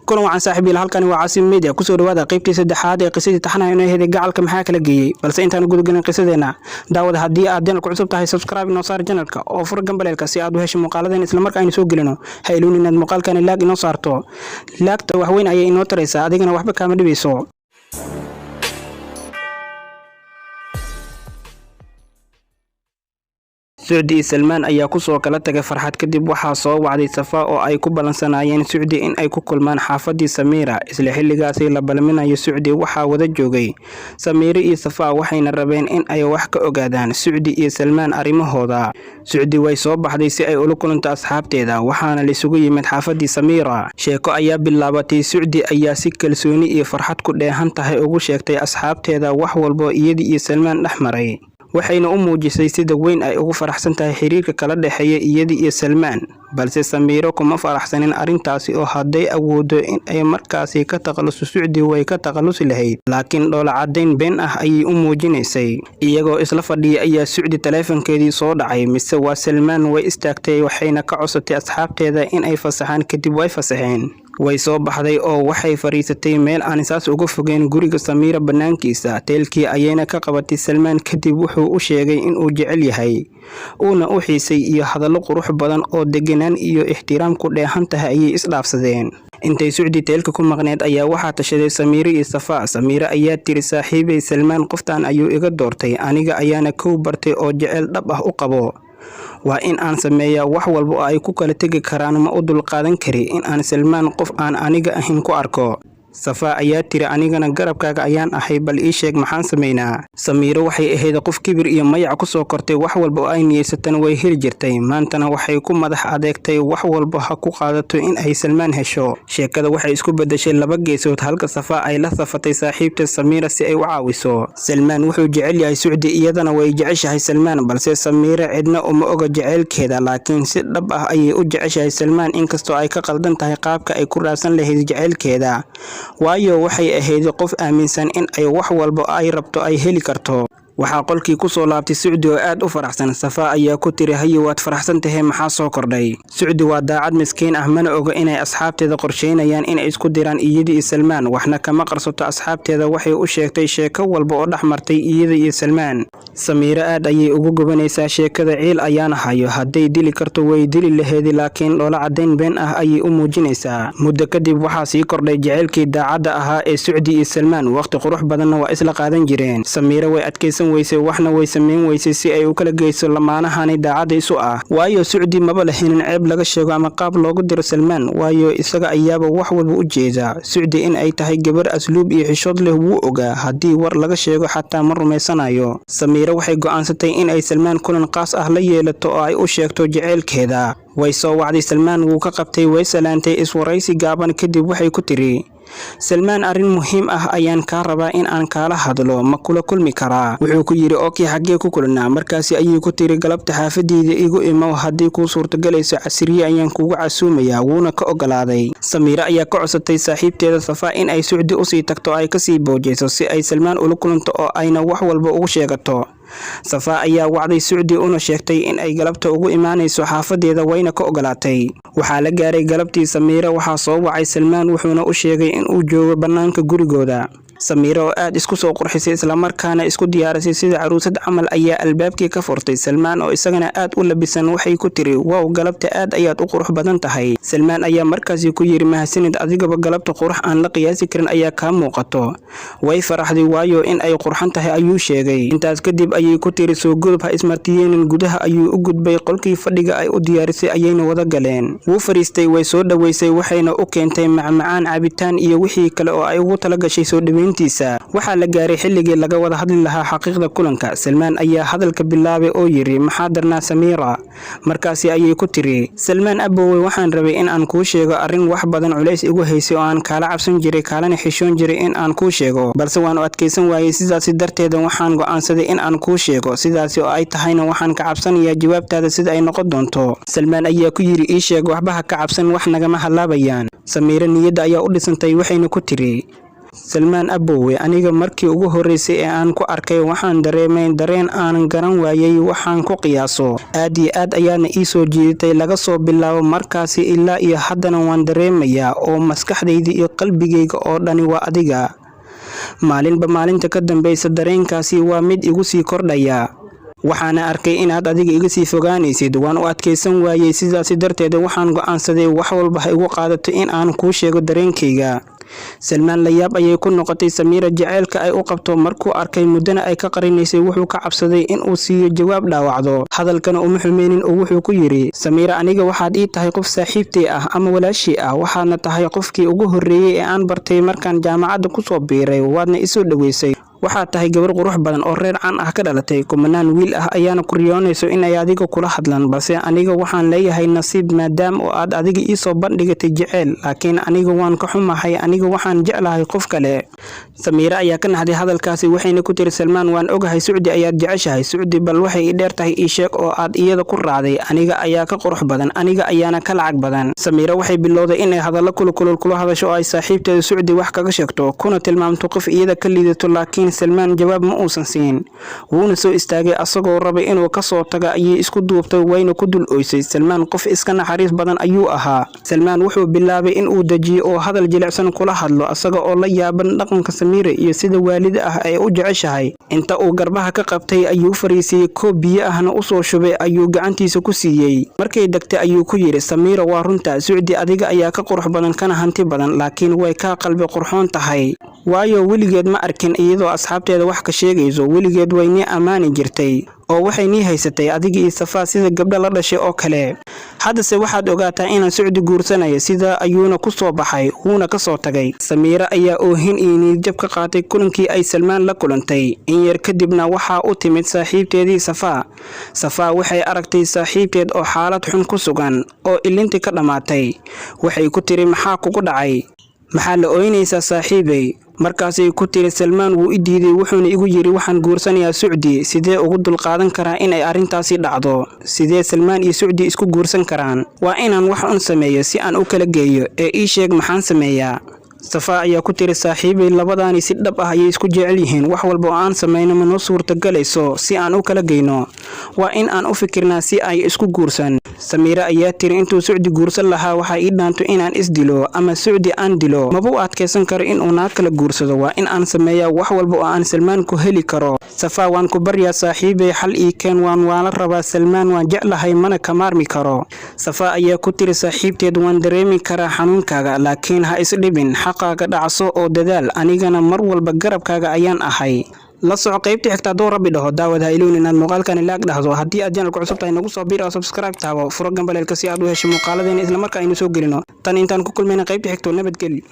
kulan wacan saaxiibiil halkani waa Caasim Media ku soo dhawaada qaybtii saddexaad ee qisadii taxanaha inoo heeday gacalka maxaa kala geeyay balse intaan guud galin qisadeena daawada haddii aad channelka cusub tahay subscribe inoo saar channelka oo fur gambaleelka si aad u hesho muuqaaladan isla markaana soo gelino ha iloonin inaad muuqaalkan laag inoo saarto laagta wax weyn ayay inoo taraysaa adigana waxba kaama dhibeyso Suudi Salman ayaa ku soo kala tagay farxad kadib waxa soo wacday Safa oo ay ku balansanayeen Suudi in ay ku kulmaan xaafadii Samira isla xilligaas la balminayo Suudi waxa wada joogay Samira iyo Safa waxayna rabeen in ay wax ka ogaadaan Suudi iyo Salman arimahooda Suudi way soo baxday si ay ula kulanto asxaabteeda waxaana la isugu yimid xaafadii Samira sheeko ayaa bilaabatay Suudi ayaa si kalsooni iyo farxad ku dheehan tahay ugu sheegtay asxaabteeda wax walba iyadii iyo Salman dhaxmaray waxayna u muujisay sida weyn ay ugu faraxsan tahay xiriirka kala dhaxeeya iyadii iyo Salman balse Samira kuma faraxsanin arintaasi oo haday awoodo in ay markaasi ka taqaluso Suudi way ka taqalusi lahayd laakiin dhoola cadeyn been ah ayay u muujinaysay iyagoo isla fadhiya ayaa Suudi taleefankeedii soo dhacay mise waa Salman way istaagtay waxayna ka codsatay asxaabteeda in ay fasaxaan kadib way fasaxeen way soo baxday oo waxay fariisatay meel aan isaas uga fogeen guriga Samira banaankiisa teelkii ayayna ka qabatay Salman kadib wuxuu u sheegay in uu jecel yahay uuna u xiisay iyo hadallo qurux badan oo deganaan iyo ixtiraam ku dheehan tahay ayay isdhaafsadeen intay Suudi teelka ku maqneed ayaa waxaa tashaday Samira iyo Safa Samira ayaa tiri saaxiibay Salman qoftaan ayuu iga doortay aniga ayaana kow bartay oo jecel dhab ah u qabo waa in aan sameeyaa wax walba oo ay ku kala tagi karaan ma u dul qaadan kari in aan Salman qof aan aniga ahayn ku arko Safa ayaa tiri anigana garabkaaga ayaan ahay bal ii sheeg maxaan sameynaa Samira waxay ahayd qof kibir iyo mayac ku soo kortay wax walba oo ay niyeysatan way heli jirtay maantana waxay ku madax adeegtay wax walba ha ku qaadato in ay Salman hesho sheekada waxay isku bedeshay laba geesood halka Safa ay la safatay saaxiibta Samira si ay u caawiso Salman wuxuu jecel yahay Suudi iyadana way jeceshahay Salman balse Samira cidna uma oga jecelkeeda laakiin si dhab ah ayay u jeceshahay Salman inkastoo ay ka qaldan tahay qaabka ay ku raadsan lahayd jecelkeeda waayo waxay ahayd qof aaminsan in ay wax walba ay rabto ay heli karto waxa qolkii ku soo laabtay Suudi oo aad u faraxsan Safa ayaa ku tiri haye waad faraxsan tahay maxaa soo kordhay Suudi waa daacad miskiin ah mana oga inay asxaabteeda qorsheynayaan in ay isku diraan iyadii Salman waxna kama qarsato asxaabteeda waxay u sheegtay sheeko walba oo dhaxmartay iyadii iyo Salman Samira aad ayay ugu gobanaysaa sheekada ciil ayaana hayo haday dili karto way dili lahayd laakiin dhoola cadeyn been ah ayay u muujinaysaa muddo kadib waxa sii kordhay jaceylkii daacadda ahaa ee Suudi iyo Salman waqti qurux badanna waa isla qaadan jireen Samira way adkaysan weysay waxna way sameyn weysay si ay u kala geyso lamaanahan daacad isu ah waayo Suudi maba lahayn ceeb laga sheego ama qaab loogu diro Salman waayo isaga ayaaba wax walba u jeeda Suudi in ay tahay gabar asluub iyo xishood leh wuu ogaa hadii war laga sheego xataa ma rumeysanayo Samira waxay go'aansatay in ay Salman kulan qaas ah la yeelato oo ay u sheegto jaceylkeeda way soo wacday Salman wuu ka qabtay way salaantay iswaraysi gaaban kadib waxay ku tiri Salman arin muhiim ah ayaan ka rabaa in aan kala hadlo ma kula kulmi karaa wuxuu ku yiri okay xagee ku kulnaa markaasi ayay ku tiri galabta xaafadiida igu imo hadii ku suurtagelayso casriye ayaan kugu casuumaya wuuna ka ogolaaday Samira ayaa ka codsatay saaxiibteeda Safa in ay Suudi u sii tagto ay ka sii boojeyso si ay Salman ula kulanto oo ayna wax walba ugu sheegato Safa ayaa wacday Suudi una sheegtay in ay galabta ugu imaanayso xaafadeeda wayna ka ogolaatay waxa la gaaray galabtii Samira waxa soo wacay Salman wuxuuna u sheegay in uu joogo banaanka gurigooda Samira oo aad isku soo qurxisay isla markaana isku diyaarisay sida caruusad camal ayaa albaabkii ka furtay Salman oo isagana aad u labisan waxay ku tiri wow galabta aad ayaad u qurux badan tahay Salman ayaa markaasi ku yiri mahadsanid adigaba galabta qurux aan la qiyaasi karin ayaa ka muuqato way faraxday waayo in ay qurxan tahay ayuu sheegay intaas kadib ayay ku tiri soo gudub ha ismartiyeen gudaha ayuu u gudbay qolkii fadhiga ay u diyaarisay ayayna wada galeen wuu fariistay way soo dhaweysay waxayna u keentay macmacaan cabitaan iyo wixii kale oo ay ugu tala gashay soo dhaweyntiisa waxa la gaaray xilligii laga wada hadli lahaa xaqiiqda kulanka Salman ayaa hadalka bilaabay oo yiri maxaa darnaa Samira markaasi ayay ku tiri Salman abowey waxaan rabay in aan kuu sheego arin wax badan culays igu haysay oo aan kala cabsan jiray kalana xishoon jiray in aan kuu sheego balse waan u adkaysan waayay sidaas darteed waxaan go'aansaday in aan kuu sheego sidaas oo ay tahayna waxaan ka cabsanayaa jawaabtaada sida ay noqon doonto Salman ayaa ku yiri ii sheeg waxba ha ka cabsan wax nagama halaabayaan Samira niyada ayaa u dhisantay waxayna ku tiri Salmaan Abowe aniga markii ugu horeysay ee aan ku arkay waxaan dareemay dareen aan garan waayay waxaan ku qiyaaso aad iyo aad ayaana ii soo jiitay laga soo bilaabo markaasi ilaa iyo haddana waan dareemayaa oo maskaxdayda iyo qalbigayga oo dhani waa adiga maalinba maalinta ka dambaysa dareenkaasi waa mid igu sii kordhaya waxaana arkay inaad adiga iga sii fogaanaysid waan u adkeysan waayay sidaas darteed waxaan go'aansaday wax walba ha igu qaadato in aan kuu sheego dareenkayga Salmaan la yaab ayay ku noqotay Samiira jaceylka ay u qabto markuu arkay mudana ay ka qarinaysay wuxuu ka cabsaday in uu siiyo jawaab dhaawacdo hadalkana uma xumeenin oo wuxuu ku yiri Samiira aniga waxaad ii tahay qof saaxiibtay ah ama walaashii ah waxaadna tahay qofkii ugu horeeyay ee aan bartay markaan jaamacadda ku soo biiray waadna isoo dhaweysay waxaad tahay gabar qurux badan oo reer caan ah ka dhalatay kumanaan wiil ah ayaana ku riyoonayso in ay adiga kula hadlaan balse aniga waxaan leeyahay nasiib maadaam oo aad adiga ii soo bandhigatay jaceyl laakiin aniga waan ka xumahay aniga waxaan jeclahay qof kale Samiira ayaa ka naxday hadalkaasi waxayna ku tiri Salmaan waan ogahay Sucdi ayaad jeceshahay Sucdi bal waxay ii dheer tahay ii sheeg oo aad iyada ku raacday aniga ayaa ka qurux badan aniga ayaana ka lacag badan Samiira waxay bilowday inay hadallo kula hadasho oo ay saaxiibteeda Sucdi wax kaga sheegto kuna tilmaamto qof iyada ka liidato laakiin Salmaan jawaab ma uusan siin wuuna soo istaagay asagoo rabay inuu ka soo tago ayay isku duubtay wayna ku dul ooysay Salmaan qof iska naxariis badan ayuu ahaa Salmaan wuxuu bilaabay in uu dajiyo oo hadal jilicsan kula hadlo asaga oo la yaaban dhaqanka Samiira iyo sida waalida ah ay u jeceshahay inta uu garbaha ka qabtay ayuu fariisay koob biyo ahna u soo shubay ayuu gacantiisa ku siiyay markay dagtay ayuu ku yiri Samiira waa runta Sucdi adiga ayaa ka qurux badan kana hanti badan laakiin way ka qalbi qurxoon tahay waayo weligeed ma arkin iyadoo asxaabteeda wax ka sheegayso weligeed way ni amaani jirtay oo waxay ni haysatay adiga iyo Safaa sida gabdha la dhashay oo kale haddase waxaad ogaataa inaan Sucdi guursanayo sida ayuuna ku soo baxay wuuna ka soo tagay Samiira ayaa oohin iyo niyad ka qaatay kulankii ay Salmaan la kulantay in yar kadibna waxa u timid saaxiibteedii Safaa waxay aragtay saaxiibteed oo xaalad xun ku sugan oo ilintii ka dhamaatay waxay ku tiri maxaa kugu dhacay maxaa la ooynaysaa saaxiibay markaasay ku tiri Salmaan wuu i diiday wuxuuna igu yiri waxaan guursanayaa Sucdi sidee ugu dul qaadan karaa in ay arintaasi dhacdo sidee Salmaan iyo Sucdi isku guursan karaan waa inaan wax un sameeyo si aan u kala geeyo ee ii sheeg maxaan sameeyaa Safaa ayaa ku tiri saaxiibay labadaani si dhab ah ayay isku jecel yihiin wax walba oo aan sameeyno ma noo suurtagelayso si aan u kala geyno waa in aan u fikirnaa si ay isku guursan Samiira ayaa tiri intuu Sucdi guursan lahaa waxa ii dhaanto inaan isdilo ama Sucdi aan dilo maba u adkeysan karo in uu naag kala guursado waa in aan sameeyaa wax walba oo aan Salmaan ku heli karo Safaa waan ku baryaa saaxiibay xal ii keen waan la rabaa Salmaan waan jeclahay mana ka maarmi karo Safaa ayaa ku tiri saaxiibteed waan dareemi karaa xanuunkaaga laakiin ha isdhibin xaqaaga dhacso oo dadaal anigana mar walba garabkaaga ayaan ahay la soco qaybta xigta doo rabbi dhaho daawada iloon inaad muuqaalkan ilaag dhahdo haddii aad channelka cusub tahay nagu soo biir oo subscribe taabo furo gambaleelka si aad u hesho muuqaaladeena isla markaa aynu soo gelino tan intaan ku kulmayna qaybta xigto nabadgelyo